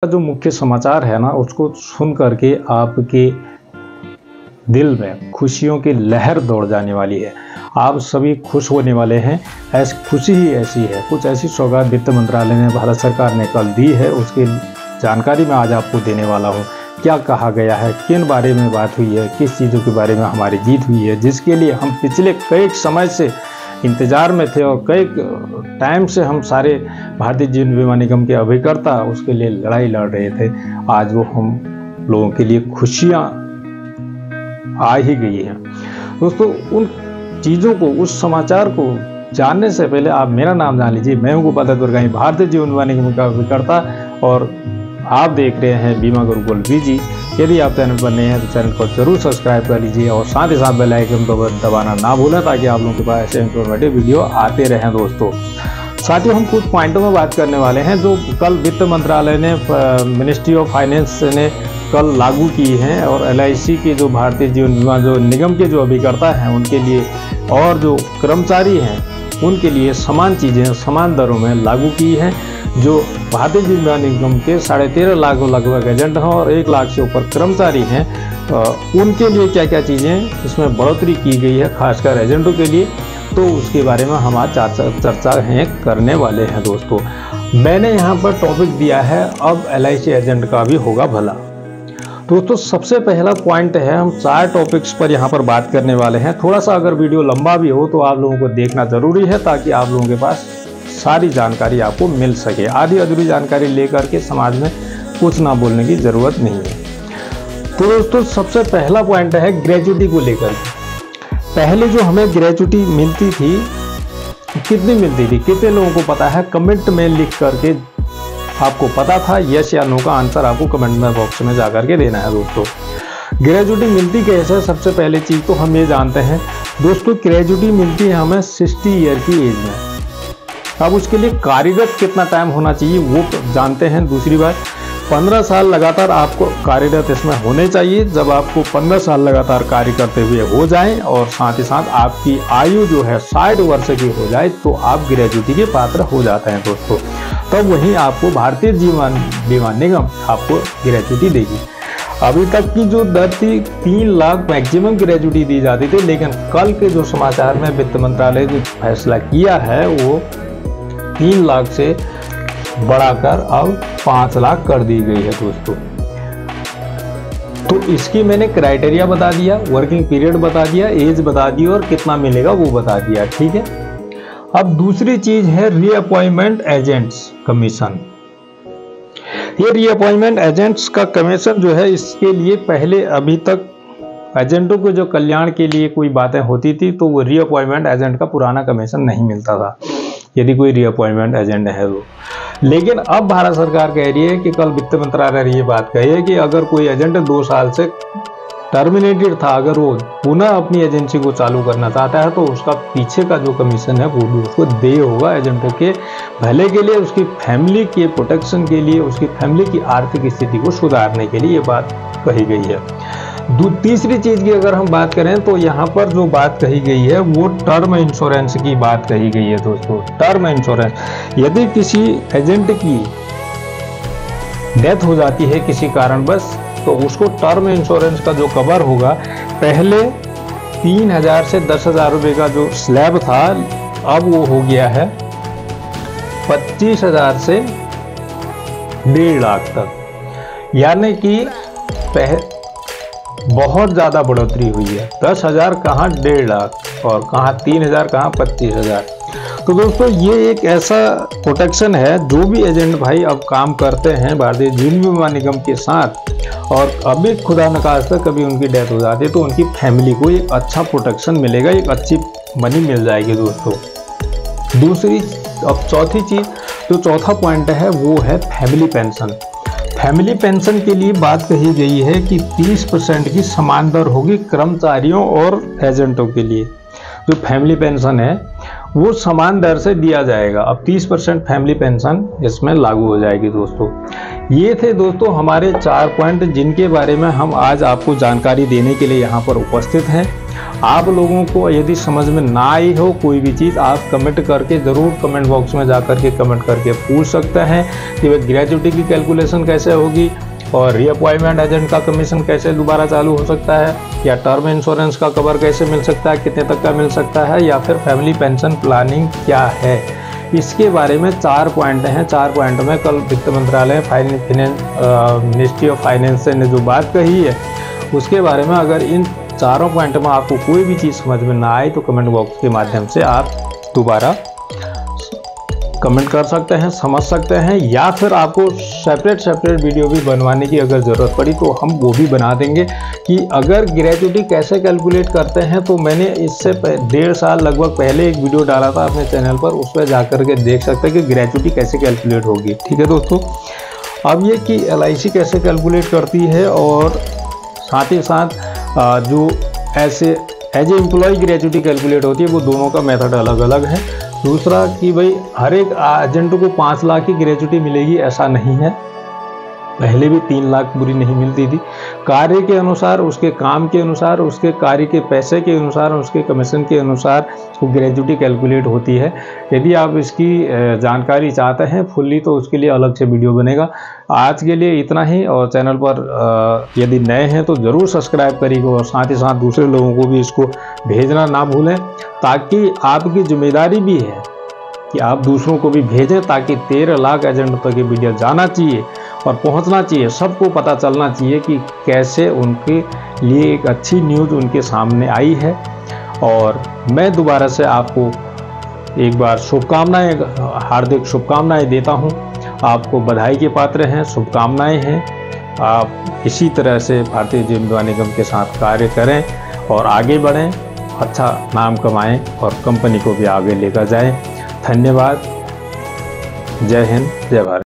जो मुख्य समाचार है ना, उसको सुन करके आपके दिल में खुशियों की लहर दौड़ जाने वाली है। आप सभी खुश होने वाले हैं। ऐसी खुशी ही ऐसी है। कुछ ऐसी सौगात वित्त मंत्रालय ने, भारत सरकार ने कल दी है, उसकी जानकारी मैं आज आपको देने वाला हूँ। क्या कहा गया है, किन बारे में बात हुई है, किस चीज़ों के बारे में हमारी जीत हुई है, जिसके लिए हम पिछले कई समय से इंतज़ार में थे और कई टाइम से हम सारे भारतीय जीवन बीमा निगम के अभिकर्ता उसके लिए लड़ाई लड़ रहे थे। आज वो हम लोगों के लिए खुशियाँ आ ही गई हैं। दोस्तों, उन चीज़ों को, उस समाचार को जानने से पहले आप मेरा नाम जान लीजिए। मैं हूं गोपाल दुर्गाई, भारतीय जीवन बीमा निगम का अभिकर्ता, और आप देख रहे हैं बीमा गुरुकुल बीजी। यदि आप चैनल पर नए हैं तो चैनल को जरूर सब्सक्राइब कर लीजिए और साथ ही साथ बेल आइकन को दबाना ना भूलें, ताकि आप लोगों के पास ऐसे इंफॉर्मेटिव वीडियो आते रहें। दोस्तों, साथियों, हम कुछ पॉइंटों में बात करने वाले हैं जो कल वित्त मंत्रालय ने, मिनिस्ट्री ऑफ फाइनेंस ने कल लागू की हैं, और LIC के जो भारतीय जीवन बीमा जो निगम के जो अभिकर्ता हैं उनके लिए और जो कर्मचारी हैं उनके लिए समान चीज़ें समान दरों में लागू की हैं। जो भारतीय जीवन बीमा निगम के 13.5 लाख लगभग एजेंट हैं और 1 लाख से ऊपर कर्मचारी हैं, उनके लिए क्या क्या चीज़ें इसमें बढ़ोतरी की गई है, खासकर एजेंटों के लिए, तो उसके बारे में हम आज चर्चा करने वाले हैं। दोस्तों, मैंने यहाँ पर टॉपिक दिया है, अब LIC एजेंट का भी होगा भला। दोस्तों, सबसे पहला पॉइंट है, हम 4 टॉपिक्स पर यहाँ पर बात करने वाले हैं। थोड़ा सा अगर वीडियो लंबा भी हो तो आप लोगों को देखना ज़रूरी है, ताकि आप लोगों के पास सारी जानकारी आपको मिल सके। आधी अधूरी जानकारी लेकर के समाज में कुछ ना बोलने की ज़रूरत नहीं है। तो दोस्तों, सबसे पहला पॉइंट है ग्रेजुटी को लेकर। पहले जो हमें ग्रेजुटी मिलती थी, कितनी मिलती थी, कितने लोगों को पता है? कमेंट में लिख करके आपको पता था? यस या नो का आंसर आपको कमेंट में बॉक्स में जाकर के देना है। दोस्तों, ग्रेजुटी मिलती कैसे? सबसे पहले चीज़ तो हम ये जानते हैं दोस्तों, ग्रेजुटी मिलती है हमें 60 ईयर की एज में। अब उसके लिए कार्यरत कितना टाइम होना चाहिए वो जानते हैं। दूसरी बात, 15 साल लगातार आपको कार्यरत इसमें होने चाहिए। जब आपको 15 साल लगातार कार्य करते हुए हो जाएं और साथ ही साथ आपकी आयु जो है 60 वर्ष की हो जाए, तो आप ग्रेजुटी के पात्र हो जाते हैं। दोस्तों, तब वहीं आपको भारतीय जीवन बीमा निगम आपको ग्रेजुटी देगी। अभी तक की जो दर थी 3 लाख मैक्सिमम ग्रेजुटी दी जाती थी, लेकिन कल के जो समाचार में वित्त मंत्रालय ने फैसला किया है वो 3 लाख से बढ़ाकर अब 5 लाख कर दी गई है। दोस्तों, तो इसकी मैंने क्राइटेरिया बता दिया, वर्किंग पीरियड बता दिया, एज बता दी और कितना मिलेगा वो बता दिया। ठीक है। अब दूसरी चीज है रीअपॉइंटमेंट एजेंट्स कमीशन। ये रीअपॉइंटमेंट एजेंट्स का कमीशन जो है, इसके लिए पहले अभी तक एजेंटों के जो कल्याण के लिए कोई बातें होती थी, तो वो रीअपॉइंटमेंट एजेंट का पुराना कमीशन नहीं मिलता था यदि कोई रीअपॉइंटमेंट एजेंट है तो। लेकिन अब भारत सरकार कह रही है कि कल वित्त मंत्रालय ने ये बात कही है कि अगर कोई एजेंट 2 साल से टर्मिनेटेड था, अगर वो पुनः अपनी एजेंसी को चालू करना चाहता है, तो उसका पीछे का जो कमीशन है वो भी उसको देय होगा। एजेंटों के भले के लिए, उसकी फैमिली के प्रोटेक्शन के लिए, उसकी फैमिली की आर्थिक स्थिति को सुधारने के लिए ये बात कही गई है। तीसरी चीज की अगर हम बात करें तो यहाँ पर जो बात कही गई है वो टर्म इंश्योरेंस की बात कही गई है। दोस्तों, टर्म इंश्योरेंस, यदि किसी एजेंट की डेथ हो जाती है किसी कारणवश, तो उसको टर्म इंश्योरेंस का जो कवर होगा, पहले 3,000 से 10,000 रुपये का जो स्लैब था, अब वो हो गया है 25,000 से 1.5 लाख तक। यानी कि बहुत ज़्यादा बढ़ोतरी हुई है। 10,000 कहाँ 1.5 लाख, और कहाँ 3,000, कहाँ 25,000। तो दोस्तों, ये एक ऐसा प्रोटेक्शन है, जो भी एजेंट भाई अब काम करते हैं भारतीय जीवन बीमा निगम के साथ, और अभी खुदा न खास्ता कभी उनकी डेथ हो जाती है, तो उनकी फैमिली को एक अच्छा प्रोटेक्शन मिलेगा, एक अच्छी मनी मिल जाएगी। दोस्तों, दूसरी, अब चौथी चीज़, जो चौथा पॉइंट है वो है फैमिली पेंशन। फैमिली पेंशन के लिए बात कही गई है कि 30% की समान दर होगी कर्मचारियों और एजेंटों के लिए। जो फैमिली पेंशन है वो समान दर से दिया जाएगा। अब 30% फैमिली पेंशन इसमें लागू हो जाएगी। दोस्तों, ये थे दोस्तों हमारे 4 पॉइंट जिनके बारे में हम आज आपको जानकारी देने के लिए यहाँ पर उपस्थित हैं। आप लोगों को यदि समझ में ना आई हो कोई भी चीज़, आप कमेंट करके ज़रूर कमेंट बॉक्स में जा कर के कमेंट करके पूछ सकते हैं कि भाई ग्रेच्युटी की कैलकुलेशन कैसे होगी और रीअपॉइंटमेंट एजेंट का कमीशन कैसे दोबारा चालू हो सकता है, या टर्म इंश्योरेंस का कवर कैसे मिल सकता है, कितने तक का मिल सकता है, या फिर फैमिली पेंशन प्लानिंग क्या है। इसके बारे में 4 पॉइंट हैं। 4 पॉइंट में कल वित्त मंत्रालय मिनिस्ट्री ऑफ फाइनेंस ने जो बात कही है उसके बारे में अगर इन चारों पॉइंट में आपको कोई भी चीज़ समझ में ना आए तो कमेंट बॉक्स के माध्यम से आप दोबारा कमेंट कर सकते हैं, समझ सकते हैं, या फिर आपको सेपरेट वीडियो भी बनवाने की अगर ज़रूरत पड़ी तो हम वो भी बना देंगे कि अगर ग्रेच्युटी कैसे कैलकुलेट करते हैं। तो मैंने इससे 1.5 साल लगभग पहले एक वीडियो डाला था अपने चैनल पर, उस पर जाकर के देख सकते हैं कि ग्रेच्युटी कैसे कैलकुलेट होगी। ठीक है दोस्तों, अब ये कि LIC कैसे कैलकुलेट करती है और साथ ही साथ जो as a employ gratuity calculate होती है वो दोनों का मेथड अलग अलग है। दूसरा कि भाई हर एक एजेंट को 5 लाख की ग्रेच्युटी मिलेगी ऐसा नहीं है, पहले भी 3 लाख पूरी नहीं मिलती थी। कार्य के अनुसार, उसके काम के अनुसार, उसके कार्य के पैसे के अनुसार, उसके कमीशन के अनुसार वो ग्रेच्युटी कैलकुलेट होती है। यदि आप इसकी जानकारी चाहते हैं फुल्ली तो उसके लिए अलग से वीडियो बनेगा। आज के लिए इतना ही, और चैनल पर यदि नए हैं तो ज़रूर सब्सक्राइब करिएगा और साथ ही साथ दूसरे लोगों को भी इसको भेजना ना भूलें, ताकि आपकी जिम्मेदारी भी है कि आप दूसरों को भी भेजें, ताकि 13 लाख एजेंट तक ये वीडियो जाना चाहिए और पहुंचना चाहिए। सबको पता चलना चाहिए कि कैसे उनके लिए एक अच्छी न्यूज़ उनके सामने आई है। और मैं दोबारा से आपको एक बार शुभकामनाएं, हार्दिक शुभकामनाएं देता हूं। आपको बधाई के पात्र हैं, शुभकामनाएं हैं। आप इसी तरह से भारतीय जीवन बीमा निगम के साथ कार्य करें और आगे बढ़ें, अच्छा नाम कमाएं और कंपनी को भी आगे लेकर जाएं। धन्यवाद। जय हिंद, जय भारत।